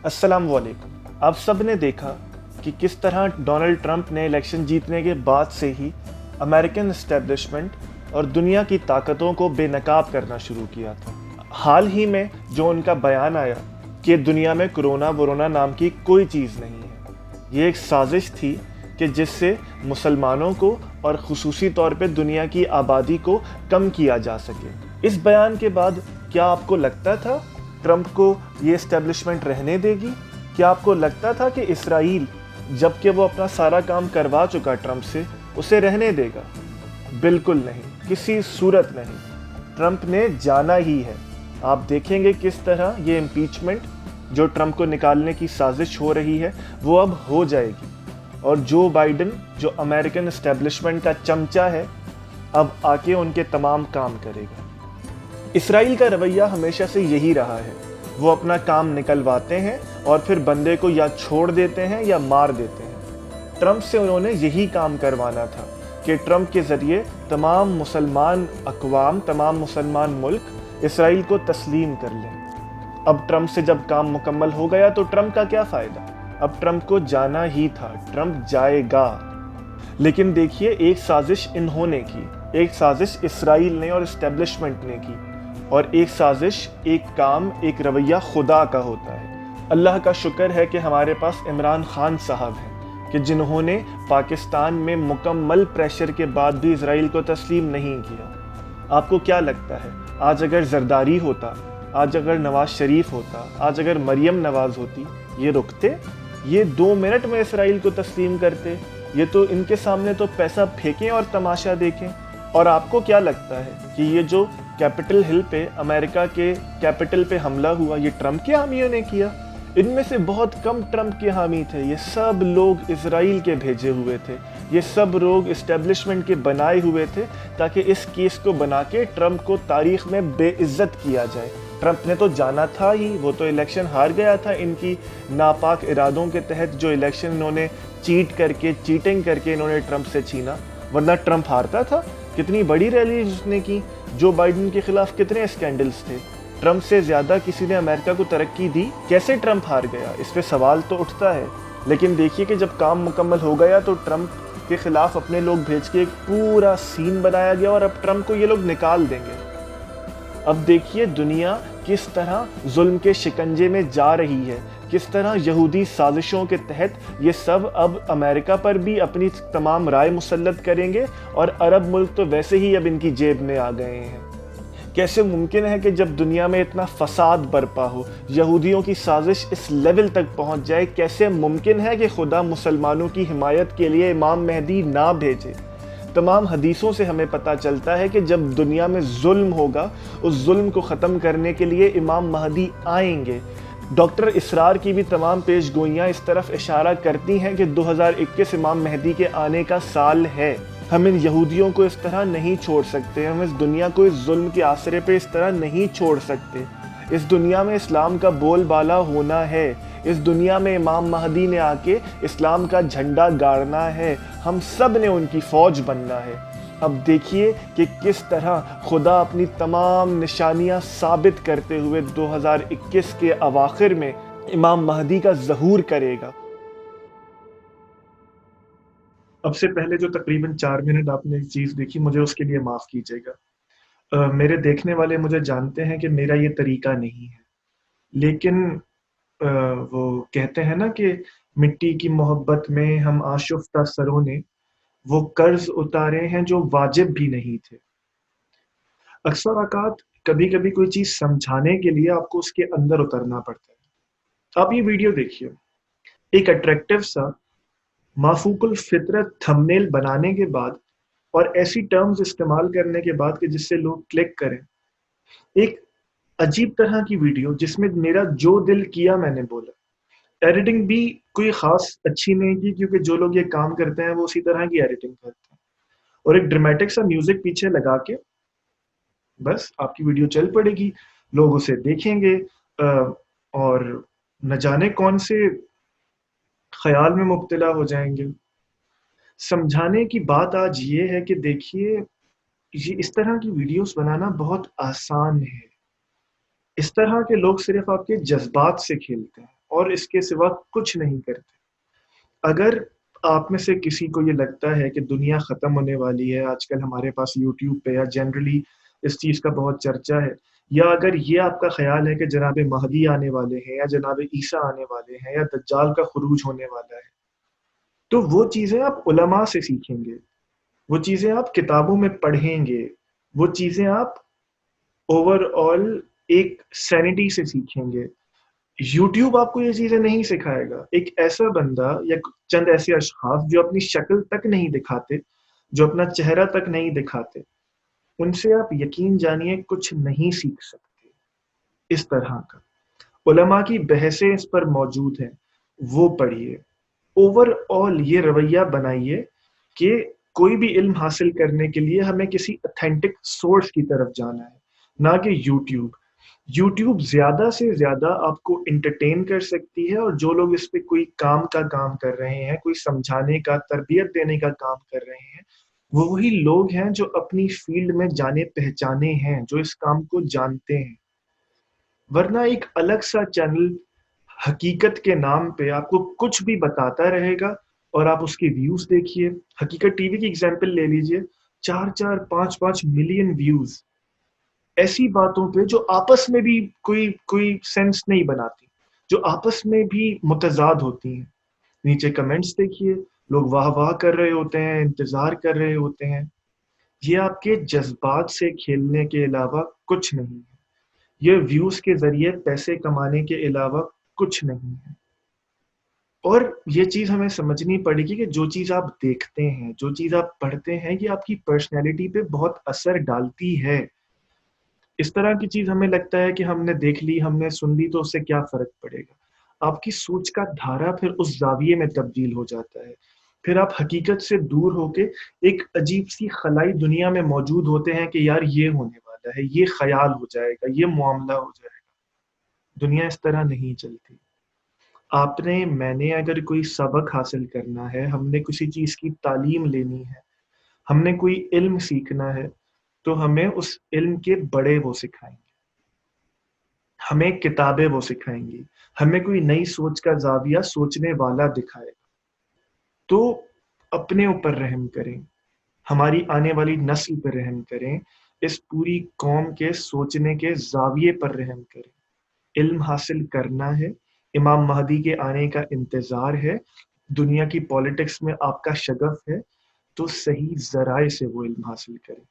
अस्सलाम वालेकुम। आप सब ने देखा कि किस तरह डोनाल्ड ट्रंप ने इलेक्शन जीतने के बाद से ही अमेरिकन एस्टेब्लिशमेंट और दुनिया की ताकतों को बेनकाब करना शुरू किया था। हाल ही में जो उनका बयान आया कि दुनिया में कोरोना नाम की कोई चीज़ नहीं है, ये एक साजिश थी कि जिससे मुसलमानों को और ख़ुसूसी तौर पे दुनिया की आबादी को कम किया जा सके। इस बयान के बाद क्या आपको लगता था ट्रंप को ये एस्टेब्लिशमेंट रहने देगी? क्या आपको लगता था कि इसराइल, जबकि वो अपना सारा काम करवा चुका ट्रंप से, उसे रहने देगा? बिल्कुल नहीं, किसी सूरत नहीं। ट्रंप ने जाना ही है। आप देखेंगे किस तरह ये इम्पीचमेंट जो ट्रंप को निकालने की साजिश हो रही है वो अब हो जाएगी, और जो बाइडन जो अमेरिकन एस्टेब्लिशमेंट का चमचा है अब आके उनके तमाम काम करेगा। इसराइल का रवैया हमेशा से यही रहा है, वो अपना काम निकलवाते हैं और फिर बंदे को या छोड़ देते हैं या मार देते हैं। ट्रंप से उन्होंने यही काम करवाना था कि ट्रंप के ज़रिए तमाम मुसलमान अक़वाम, तमाम मुसलमान मुल्क इसराइल को तस्लीम कर लें। अब ट्रंप से जब काम मुकम्मल हो गया तो ट्रंप का क्या फ़ायदा? अब ट्रंप को जाना ही था, ट्रंप जाएगा। लेकिन देखिए, एक साजिश इन्होंने की, एक साजिश इसराइल ने और इस्टेब्लिशमेंट ने की, और एक साजिश, एक काम, एक रवैया खुदा का होता है। अल्लाह का शुक्र है कि हमारे पास इमरान खान साहब हैं कि जिन्होंने पाकिस्तान में मुकम्मल प्रेशर के बाद भी इसराइल को तस्लीम नहीं किया। आपको क्या लगता है, आज अगर जरदारी होता, आज अगर नवाज शरीफ होता, आज अगर मरियम नवाज होती, ये रुकते? ये 2 मिनट में इसराइल को तस्लीम करते? ये तो इनके सामने तो पैसा फेंकें और तमाशा देखें। और आपको क्या लगता है कि ये जो कैपिटल हिल पे, अमेरिका के कैपिटल पे हमला हुआ, ये ट्रंप के हामियों ने किया? इनमें से बहुत कम ट्रंप के हामी थे, ये सब लोग इजराइल के भेजे हुए थे, ये सब लोग इस्टेब्लिशमेंट के बनाए हुए थे ताकि इस केस को बना के ट्रंप को तारीख में बेइज्जत किया जाए। ट्रंप ने तो जाना था ही, वो तो इलेक्शन हार गया था इनकी नापाक इरादों के तहत, जो इलेक्शन इन्होंने चीटिंग करके इन्होंने ट्रंप से छीना, वरना ट्रंप हारता था। कितनी बड़ी रैली उसने की, जो बाइडन के खिलाफ कितने स्कैंडल्स थे। ट्रंप से ज़्यादा किसी ने अमेरिका को तरक्की दी? कैसे ट्रंप हार गया, इस पे सवाल तो उठता है। लेकिन देखिए कि जब काम मुकम्मल हो गया तो ट्रंप के खिलाफ अपने लोग भेज के एक पूरा सीन बनाया गया, और अब ट्रंप को ये लोग निकाल देंगे। अब देखिए दुनिया किस तरह जुल्म के शिकंजे में जा रही है, किस तरह यहूदी साजिशों के तहत ये सब अब अमेरिका पर भी अपनी तमाम राय मुसल्लत करेंगे, और अरब मुल्क तो वैसे ही अब इनकी जेब में आ गए हैं। कैसे मुमकिन है कि जब दुनिया में इतना फसाद बरपा हो, यहूदियों की साजिश इस लेवल तक पहुंच जाए, कैसे मुमकिन है कि खुदा मुसलमानों की हिमायत के लिए इमाम मेहदी ना भेजे? तमाम हदीसों से हमें पता चलता है कि जब दुनिया में जुल्म होगा, उस जुल्म को ख़त्म करने के लिए इमाम महदी आएंगे। डॉक्टर इसरार की भी तमाम पेशगोइयाँ इस तरफ इशारा करती हैं कि 2021 इमाम मेहदी के आने का साल है। हम इन यहूदियों को इस तरह नहीं छोड़ सकते, हम इस दुनिया को इस जुल्म के आसरे पे इस तरह नहीं छोड़ सकते। इस दुनिया में इस्लाम का बोलबाला होना है, इस दुनिया में इमाम महदी ने आके इस्लाम का झंडा गाड़ना है, हम सब ने उनकी फ़ौज बनना है। अब देखिए कि किस तरह खुदा अपनी तमाम निशानियां साबित करते हुए 2021 के अवाखिर में इमाम महदी का ज़हूर करेगा। अब से पहले जो तकरीबन 4 मिनट आपने एक चीज़ देखी, मुझे उसके लिए माफ़ कीजिएगा। मेरे देखने वाले मुझे जानते हैं कि मेरा ये तरीका नहीं है, लेकिन वो कहते हैं ना कि मिट्टी की मोहब्बत में हम आशुफ्ता सरों ने वो कर्ज उतारे हैं जो वाजिब भी नहीं थे। अक्सर औकात कभी कभी कोई चीज समझाने के लिए आपको उसके अंदर उतरना पड़ता है। आप ये वीडियो देखिए, एक अट्रैक्टिव सा माफूकुल फितरत थंबनेल बनाने के बाद और ऐसी टर्म्स इस्तेमाल करने के बाद कि जिससे लोग क्लिक करें, एक अजीब तरह की वीडियो जिसमें मेरा जो दिल किया मैंने बोला। एडिटिंग भी कोई खास अच्छी नहीं की, क्योंकि जो लोग ये काम करते हैं वो उसी तरह की एडिटिंग करते हैं, और एक ड्रामेटिक सा म्यूजिक पीछे लगा के बस आपकी वीडियो चल पड़ेगी, लोग उसे देखेंगे, और न जाने कौन से ख्याल में मुब्तला हो जाएंगे। समझाने की बात आज ये है कि देखिए, ये इस तरह की वीडियोस बनाना बहुत आसान है। इस तरह के लोग सिर्फ आपके जज्बात से खेलते हैं, اور اس کے سوا کچھ نہیں کرتے. اگر آپ میں سے کسی کو یہ لگتا ہے کہ دنیا ختم ہونے والی ہے، آج کل ہمارے پاس یوٹیوب پہ یا جنرلی اس چیز کا بہت چرچا ہے، یا اگر یہ آپ کا خیال ہے کہ جناب مہدی آنے والے ہیں یا جناب عیسیٰ آنے والے ہیں یا دجال کا خروج ہونے والا ہے، تو وہ چیزیں آپ علماء سے سیکھیں گے، وہ چیزیں آپ کتابوں میں پڑھیں گے، وہ چیزیں آپ اوور آل ایک سینٹی سے سیکھیں گے. یوٹیوب آپ کو یہ چیزیں نہیں سکھائے گا. ایک ایسا بندہ یا چند ایسے اشخاص جو اپنی شکل تک نہیں دکھاتے، جو اپنا چہرہ تک نہیں دکھاتے، ان سے آپ یقین جانیے کچھ نہیں سیکھ سکتے. اس طرح کا علماء کی بحثیں اس پر موجود ہیں، وہ پڑھیے. اوور آل یہ رویہ بنائیے کہ کوئی بھی علم حاصل کرنے کے لیے ہمیں کسی اتھینٹک سورس کی طرف جانا ہے، نہ کہ یوٹیوب. یوٹیوب زیادہ سے زیادہ آپ کو انٹرٹین کر سکتی ہے، اور جو لوگ اس پہ کوئی کام کا کام کر رہے ہیں، کوئی سمجھانے کا، تربیت دینے کا کام کر رہے ہیں، وہ وہی لوگ ہیں جو اپنی فیلڈ میں جانے پہچانے ہیں، جو اس کام کو جانتے ہیں. ورنہ ایک الگ سا چینل حقیقت کے نام پہ آپ کو کچھ بھی بتاتا رہے گا، اور آپ اس کے ویوز دیکھیے. حقیقت ٹی وی کی ایگزامپل لے لیجئے، 4-4 5-5 ملین ایسی باتوں پہ جو آپس میں بھی کوئی سینس نہیں بناتی، جو آپس میں بھی متضاد ہوتی ہیں. نیچے کمنٹس دیکھیے، لوگ واہ واہ کر رہے ہوتے ہیں، انتظار کر رہے ہوتے ہیں. یہ آپ کے جذبات سے کھیلنے کے علاوہ کچھ نہیں ہے. یہ ویوز کے ذریعے پیسے کمانے کے علاوہ کچھ نہیں ہے. اور یہ چیز ہمیں سمجھنی پڑے گی کہ جو چیز آپ دیکھتے ہیں، جو چیز آپ پڑھتے ہیں، یہ آپ کی پرسنالٹی پہ بہت اثر ڈالتی ہے. اس طرح کی چیز ہمیں لگتا ہے کہ ہم نے دیکھ لی، ہم نے سن لی، تو اس سے کیا فرق پڑے گا. آپ کی سوچ کا دھارا پھر اس زاویے میں تبدیل ہو جاتا ہے. پھر آپ حقیقت سے دور ہو کے ایک عجیب سی خلائی دنیا میں موجود ہوتے ہیں کہ یار یہ ہونے والا ہے، یہ خیال ہو جائے گا، یہ معاملہ ہو جائے گا. دنیا اس طرح نہیں چلتی. آپ نے، میں نے اگر کوئی سبق حاصل کرنا ہے، ہم نے کسی چیز کی تعلیم لینی ہے، ہم نے کوئی علم سیکھنا ہے، تو ہمیں اس علم کے بڑے وہ سکھائیں گے، ہمیں کتابیں وہ سکھائیں گی، ہمیں کوئی نئی سوچ کا زاویہ سوچنے والا دکھائے گا. تو اپنے اوپر رحم کریں، ہماری آنے والی نسل پر رحم کریں، اس پوری قوم کے سوچنے کے زاویے پر رحم کریں. علم حاصل کرنا ہے، امام مہدی کے آنے کا انتظار ہے، دنیا کی پالیٹکس میں آپ کا شغف ہے، تو صحیح ذرائع سے وہ علم حاصل کریں.